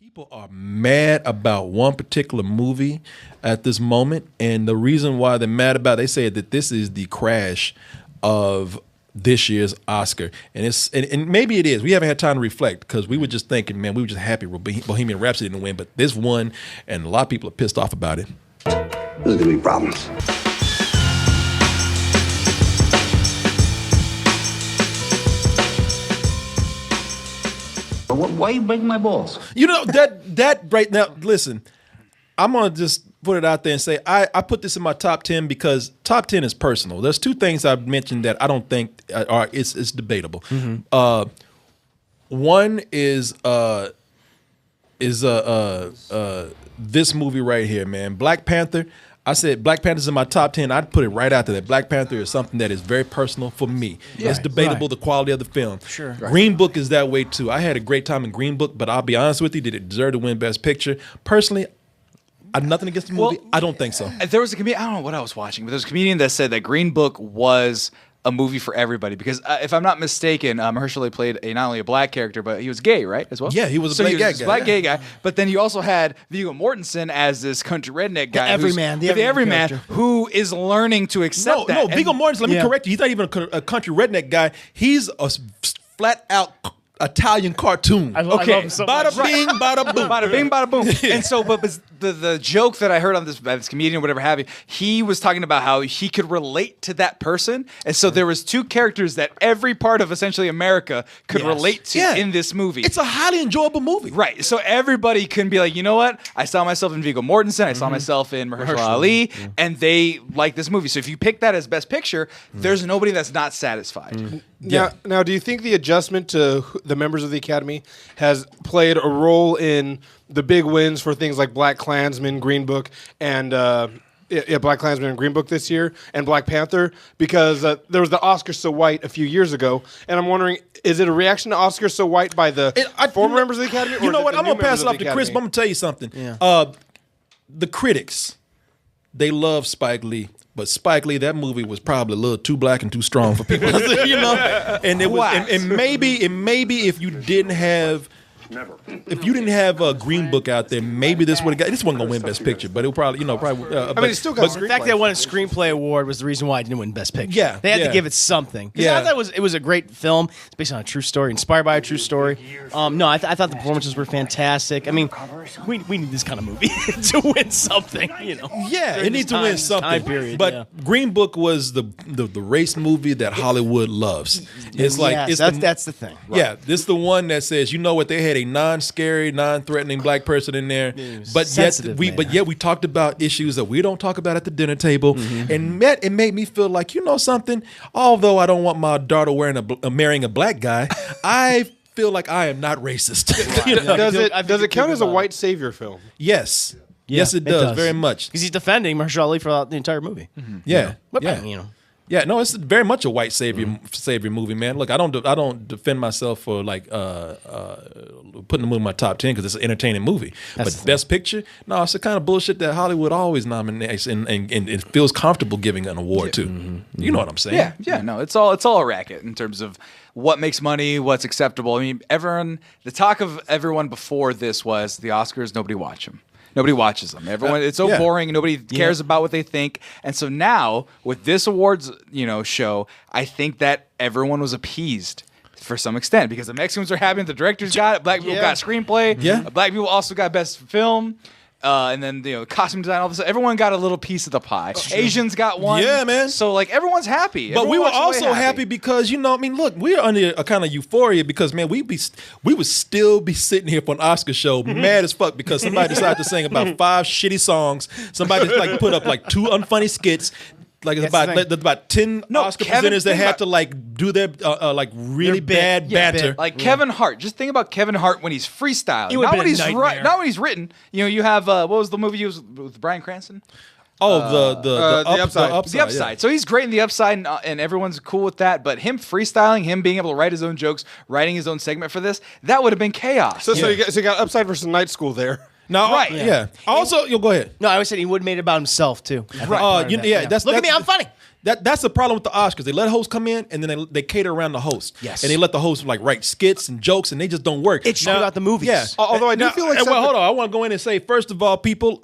People are mad about one particular movie at this moment, and the reason why they're mad about it, they say that this is the crash of this year's Oscar, and maybe it is. We haven't had time to reflect because we were just thinking, man, we were just happy Bohemian Rhapsody didn't win, but this won, and a lot of people are pissed off about it. There's gonna be problems. Why you breaking my balls? You know, that right now, listen, I'm going to just put it out there and say I put this in my top 10 because top 10 is personal. There's two things I've mentioned that I don't think are it's debatable. Mm-hmm. One is this movie right here, man, Black Panther. I said Black Panther's in my top 10. I'd put it right after that. Black Panther is something that is very personal for me. Yeah, it's debatable, the quality of the film. Sure. Right. Green Book is that way too. I had a great time in Green Book, but I'll be honest with you, did it deserve to win Best Picture? Personally, I have nothing against the movie. I don't think so. There was a comedian, I don't know what I was watching, but there was a comedian that said that Green Book was a movie for everybody because if I'm not mistaken, Mahershala Ali played not only a black character, but he was gay, right, as well? Yeah, he was a black gay guy. But then you also had Viggo Mortensen as this country redneck guy. The everyman who is learning to accept that. No, Viggo Mortensen, let me correct you. He's not even a country redneck guy. He's a flat out Italian cartoon. I love him so bada much. bing, bada boom. Bada bing, bada boom. And so, but the joke that I heard on this comedian or whatever have you, he was talking about how he could relate to that person. And so there was two characters that every part of essentially America could relate to in this movie. It's a highly enjoyable movie. Right. So everybody can be like, you know what? I saw myself in Viggo Mortensen. I saw myself in Mahershala Ali. And they like this movie. So if you pick that as Best Picture, there's nobody that's not satisfied. Now, do you think the adjustment to the members of the Academy has played a role in the big wins for things like Black Klansman, Green Book, and Black Klansman and Green Book this year, and Black Panther? Because there was the Oscars So White a few years ago, and I'm wondering, is it a reaction to Oscars So White by the former members of the Academy? You know what? I'm going to pass it off to Chris, but I'm going to tell you something. Yeah. The critics, they love Spike Lee. But Spike Lee, that movie was probably a little too black and too strong for people, you know. And it was, and maybe if you didn't have a Green Book out there, maybe this would have got. This wasn't gonna win Best Picture, but it would probably, I mean, it still got. The fact that it won a screenplay award was the reason why it didn't win Best Picture. Yeah, they had to give it something. Yeah, I thought it was a great film. It's based on a true story, inspired by a true story. No, I thought the performances were fantastic. I mean, we need this kind of movie to win something. You know. Yeah, it needs to win something. Time period, but Green Book was the race movie that Hollywood loves. It's like that's the thing. Right. Yeah, this is the one that says, you know what, they had a non-scary, non-threatening black person in there, but yet we talked about issues that we don't talk about at the dinner table, and it made me feel like, you know something, although I don't want my daughter marrying a black guy, I feel like I am not racist. You know? Does it count as a white savior film? Yes. Yes, it does very much. Because he's defending Mahershala Ali throughout the entire movie. Yeah. You know. Yeah, no, it's very much a white savior movie, man. Look, I don't defend myself for like putting the movie in my top 10 because it's an entertaining movie. But Best Picture, no, it's the kind of bullshit that Hollywood always nominates and it feels comfortable giving an award to. You know what I'm saying? Yeah, no, it's all a racket in terms of what makes money, what's acceptable. I mean, the talk of everyone before this was the Oscars. Nobody watch them. Nobody watches them. Everyone, it's so boring. Nobody cares about what they think. And so now with this awards, show, I think that everyone was appeased for some extent because the Mexicans are happy. The directors got it. Black people got screenplay. Yeah. Black people also got best film. And then costume design, all this. Everyone got a little pice of the pie. Asians got one. Yeah, man. So like everyone's happy. But we were also happy because look, we're under a kind of euphoria because man, we would still be sitting here for an Oscar show mad as fuck because somebody decided to sing about 5 shitty songs. Somebody like put up like 2 unfunny skits. Like there's about 10 Oscar presenters that have to like do their like really bad banter. Like Kevin Hart. Just think about Kevin Hart when he's freestyling. Not when he's written. You have what was the movie with Bryan Cranston? Oh, the Upside. The Upside. Yeah. So he's great in The Upside, and everyone's cool with that. But him freestyling, him being able to write his own jokes, writing his own segment for this, that would have been chaos. So you got Upside versus Night School there. No, Right. Yeah. Also, you'll go ahead. No, I always said he would have made it about himself too. Look at me, I'm funny. That's the problem with the Oscars. They let hosts come in and then they cater around the host. Yes. And they let the host like write skits and jokes and they just don't work. It's about the movies. Yeah. Although I do feel like well, hold on. I want to go in and say, first of all, people,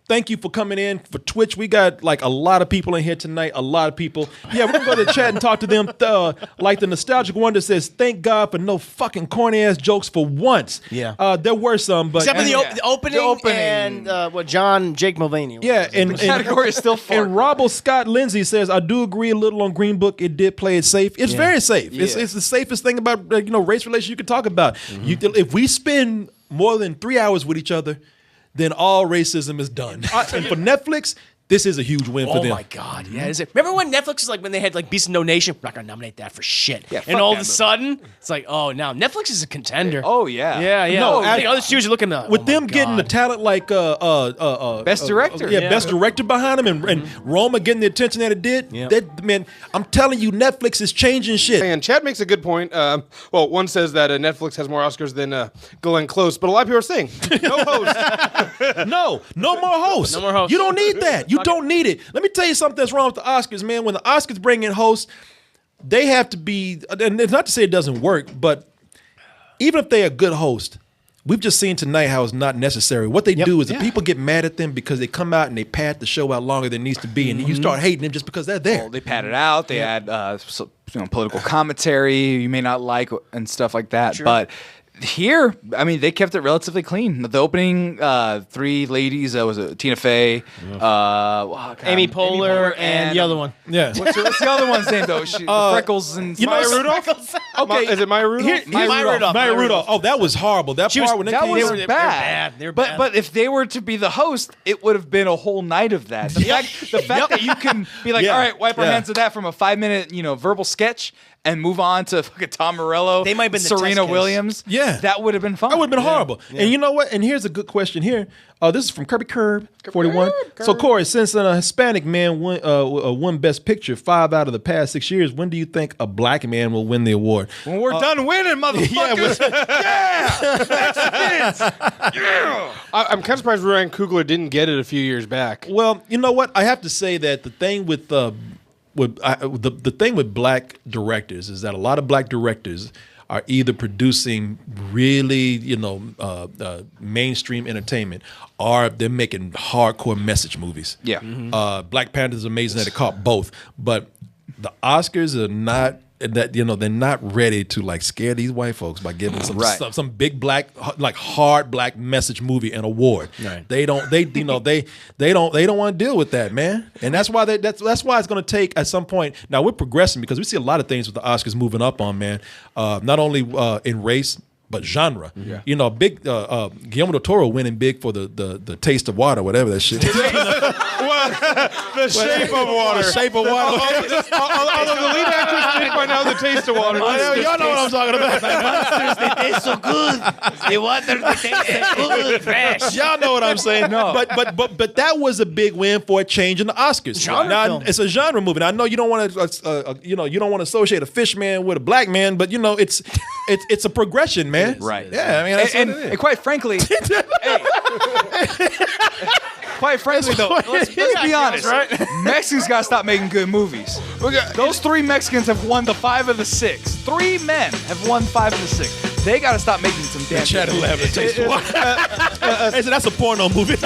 thank you for coming in for Twitch. We got like a lot of people in here tonight. A lot of people. Yeah, we're gonna go to the chat and talk to them. Like the nostalgic one that says, "Thank God for no fucking corny ass jokes for once." Yeah. There were some, but Except for the opening and Jake Mulvaney. yeah, and category is still far. And Robbo Scott Lindsay says, "I do agree a little on Green Book. It did play it safe. It's very safe. Yeah. It's the safest thing about race relations you can talk about. If we spend more than 3 hours with each other, then all racism is done. And for Netflix, this is a huge win for them. Oh my God, yeah. Is it? Remember when Netflix was like when they had like Beast of No Nation? We're not gonna nominate that for shit. Yeah, and all of a sudden, it's like, oh, now Netflix is a contender. Oh yeah. Yeah. No, I think other studios are looking at with them getting the talent like Best director. Best director behind them, and Roma getting the attention that it did. Yeah. That man, I'm telling you, Netflix is changing shit. And Chad makes a good point. Well, one says that Netflix has more Oscars than Glenn Close, but a lot of people are saying no host. No more hosts. No more hosts. You don't need that. You don't need it. Let me tell you something that's wrong with the Oscars, man. When the Oscars bring in hosts, they have to be, and it's not to say it doesn't work, but even if they're a good host, we've just seen tonight how it's not necessary. What they do is the people get mad at them because they come out and they pad the show out longer than it needs to be, and then you start hating them just because they're there. Well, they pad it out. They add political commentary you may not like and stuff like that. Sure. But here, I mean, they kept it relatively clean. The opening three ladies, was Tina Fey, Amy Poehler, and the other one. Yeah. What's the other one's name though? The freckles and Maya Rudolph? Okay, Is it Maya Rudolph? Maya Rudolph. Oh, that was horrible. That part when they that came was in, bad. They were bad. But if they were to be the host, it would have been a whole night of that. The fact that you can be like, all right, wipe our hands of that from a 5-minute, verbal sketch and move on to fucking Tom Morello, They might have been the Serena test case. Williams. Yeah. That would have been fun. that would have been horrible. And you know what? And here's a good question here. This is from Kirby Curb 41. So Corey, since a Hispanic man won Best Picture 5 out of the past 6 years, when do you think a black man will win the award? When we're done winning, motherfuckers. I'm kind of surprised Ryan Coogler didn't get it a few years back. Well, you know what? I have to say that the thing with the thing with black directors is that a lot of black directors are either producing really, mainstream entertainment, or they're making hardcore message movies. Yeah. Black Panther is amazing that it caught both, but the Oscars are not. That they're not ready to like scare these white folks by giving some big black like hard black message movie an award. Right. They don't want to deal with that, man. And that's why that's why it's going to take at some point. Now we're progressing because we see a lot of things with the Oscars moving up on, man. Not only in race but genre. Yeah. Big Guillermo del Toro winning big for the Taste of Water, whatever that shit is. The Shape of Water. The Shape of Water. Although the lead actress did find out the Taste of Water. Y'all know what I'm talking about. Monsters, they taste so good. The water, they taste so good, fresh. Y'all know what I'm saying. No. But that was a big win for a change in the Oscars. Film. It's a genre movie. Now, I know you don't want to you don't want to associate a fish man with a black man, but it's a progression, man. Right. Yeah, I mean, that's and quite frankly, let's be honest. Mexicans gotta stop making good movies. Those 3 Mexicans have won the 5 of the 6. 3 men have won 5 of the 6. They gotta stop making some damn. Chat 11 taste of water. That's a porno movie.